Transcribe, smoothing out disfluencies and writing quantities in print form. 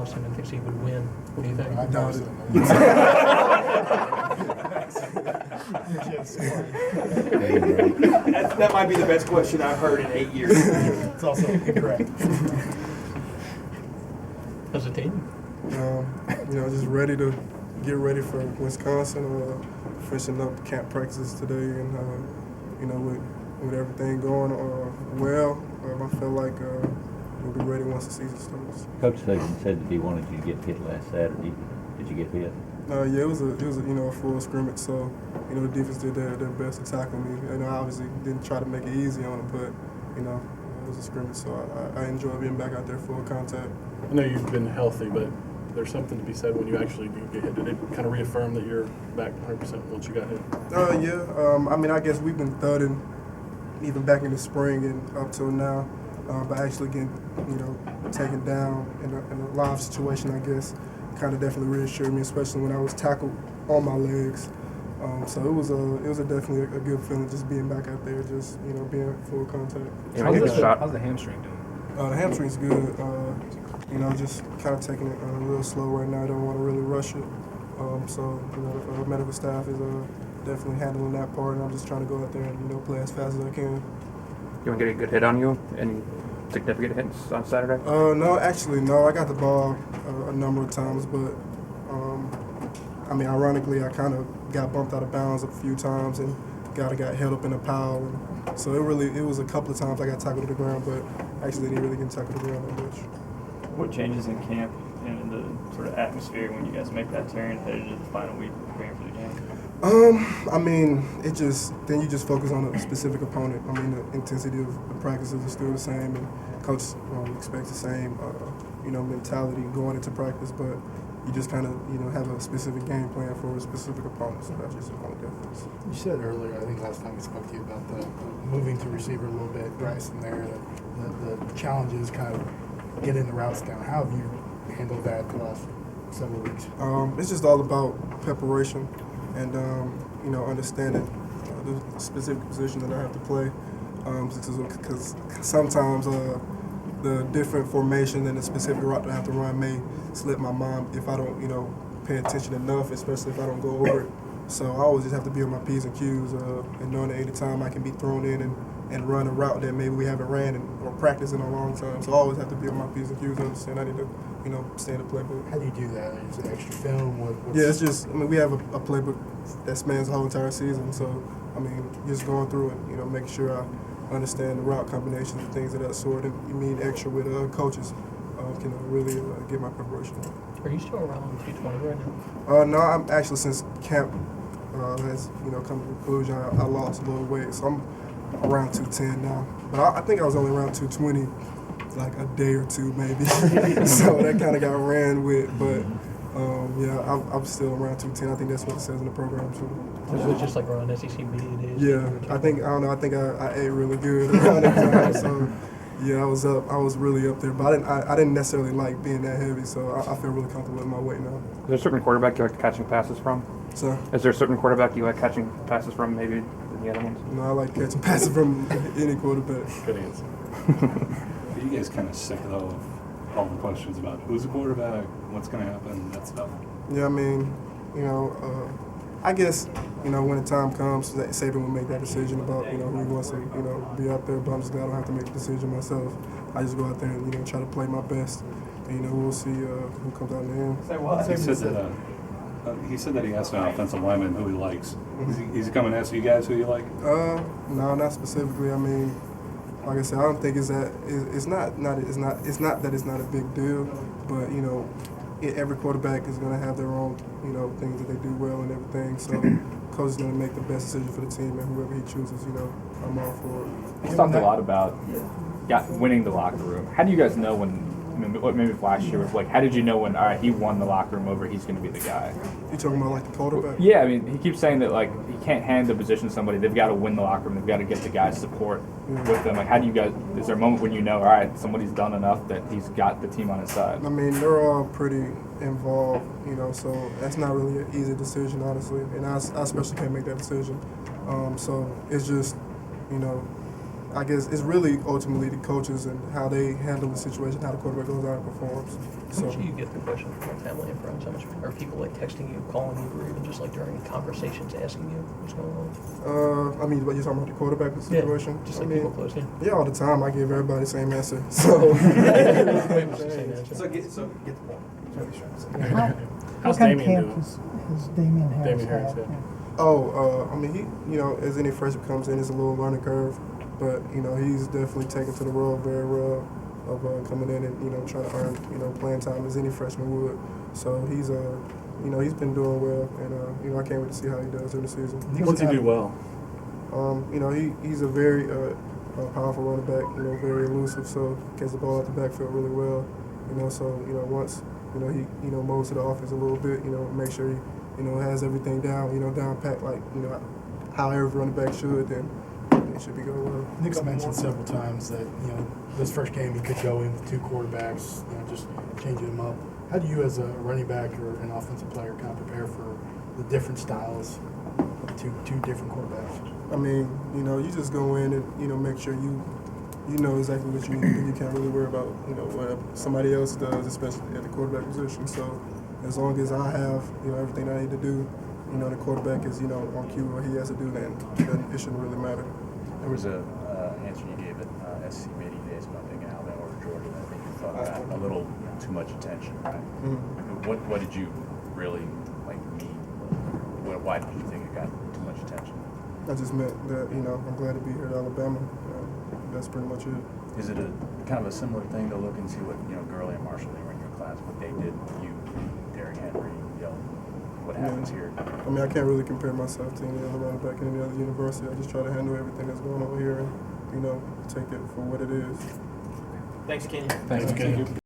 and thinks he would win. What do you think? I doubt it. That might be the best question I've heard in 8 years. It's also incorrect. As a team? Just ready to get ready for Wisconsin. Finishing up camp practices today, and with everything going I feel like we'll be ready once the season starts. Coach said that he wanted you to get hit last Saturday. Did you get hit? Yeah, it was a full scrimmage, so the defense did their best to tackle me, and I obviously didn't try to make it easy on them, but it was a scrimmage, so I enjoy being back out there full contact. I know you've been healthy, but there's something to be said when you actually do get hit. Did it kind of reaffirm that you're back 100% once you got hit? Yeah. I guess we've been thudding even back in the spring and up till now, but actually getting taken down in a live situation, I guess, kind of definitely reassured me, especially when I was tackled on my legs. So it was definitely a good feeling just being back out there, just being full contact. How's the hamstring doing? The hamstring's good. Just kind of taking it real slow right now. I don't want to really rush it. The medical staff is definitely handling that part, and I'm just trying to go out there and play as fast as I can. You want to get a good hit on you? Any significant hits on Saturday? No. I got the ball a number of times, but ironically, I kind of got bumped out of bounds a few times and got held up in a pile. And so it was a couple of times I got tackled to the ground, but actually didn't really get tackled to the ground that much. What changes in camp and in the sort of atmosphere when you guys make that turn headed to the final week preparing for the game? Then you just focus on a specific opponent. The intensity of the practices is still the same, and coach expects the same, mentality going into practice, but you just kind of, have a specific game plan for a specific opponent, so that's just the only difference. You said earlier, I think last time we spoke to you, about the moving to receiver a little bit, Bryce, in there, the challenges kind of getting the routes down. How have you handled that the last several weeks? It's just all about preparation and, understanding the specific position that I have to play. Because sometimes the different formation and the specific route that I have to run may slip my mind if I don't, pay attention enough, especially if I don't go over it. So I always just have to be on my P's and Q's and knowing that any time I can be thrown in and run a route that maybe we haven't ran or practiced in a long time. So I always have to be on my P's and Q's and understand I need to, stay in the playbook. How do you do that? Is it extra film? Yeah, it's just, we have a playbook that spans the whole entire season. So, just going through it, making sure I understand the route combinations and things of that sort. And you mean extra with coaches can really get my preparation. Are you still around 220 right now? No, I'm actually, since camp has come to conclusion, I lost a little weight, so I'm around 210 now. But I think I was only around 220 like a day or two maybe. So that kind of got ran with, but I'm still around 210. I think that's what it says in the program too. So it was just like around SEC media days? Yeah, I think I ate really good around that time. So yeah, I was really up there, but I didn't necessarily like being that heavy, so I feel really comfortable with my weight now. Is there a certain quarterback you like catching passes from? So Is there a certain quarterback you like catching passes from maybe than the other ones? I like catching passes from any quarterback. Good answer. Are you guys kind of sick though of all the questions about who's the quarterback, what's going to happen, that stuff? Yeah, I guess, when the time comes, Saban will make that decision about, who he wants to, be out there. But I'm just glad I don't have to make the decision myself. I just go out there and, try to play my best. And, we'll see who comes out in the end. He said that he asked an offensive lineman who he likes. Is he coming to ask you guys who you like? No, not specifically. Like I said, I don't think it's not that it's not a big deal, but every quarterback is going to have their own things that they do well and everything. So coach is going to make the best decision for the team, and whoever he chooses, I'm all for it. You talked a lot about winning the locker room. How do you guys know when? Maybe last year was like, how did you know when, all right, he won the locker room over, he's going to be the guy? You talking about like the quarterback? Yeah, he keeps saying that like he can't hand the position to somebody. They've got to win the locker room. They've got to get the guys support with them. Like, how do you guys? Is there a moment when you know, all right, somebody's done enough that he's got the team on his side? They're all pretty involved, so that's not really an easy decision, honestly. And I especially can't make that decision. So it's just, I guess it's really ultimately the coaches and how they handle the situation, how the quarterback goes out and performs. How much do you get the question from like family and friends? How much are people like texting you, calling you, or even just like during conversations asking you what's going on? I mean, what you're talking about the quarterback situation? Yeah, just I like mean, people close in. yeah, all the time. I give everybody the same answer. So, Pretty much the same answer. So get the point. That's what he's trying to say. What kind of camp is Damien Harris Damien Harris, had? I mean, he, as any freshman comes in, it's a little learning curve, but he's definitely taken to the role very well of coming in and trying to earn playing time as any freshman would. So he's he's been doing well, and I can't wait to see how he does in the season. What's he do well? He's a very powerful running back. Very elusive, so gets the ball out the backfield really well. So once he molds to the offense a little bit, make sure he has everything down, down pat like how every running back should, then it should be going well. Nick's mentioned several times that this first game he could go in with two quarterbacks, just changing them up. How do you, as a running back or an offensive player, kind of prepare for the different styles of two different quarterbacks? I mean, you just go in and make sure you know exactly what you need to do. You can't really worry about what somebody else does, especially at the quarterback position. So as long as I have everything I need to do, the quarterback is on cue what he has to do, then it shouldn't really matter. There was a answer you gave at SC Media Days about being in Alabama or Georgia that I think you thought got a little too much attention, right? Mm-hmm. What did you really mean? Why did you think it got too much attention? I just meant that I'm glad to be here at Alabama. That's pretty much it. Is it a kind of a similar thing to look and see what Gurley and Marshall, they were in your class, what they did, you, Derrick Henry, what happens here? I mean, I can't really compare myself to any other running back in any other university. I just try to handle everything that's going on here and take it for what it is. Thanks, Kenny. Thank you.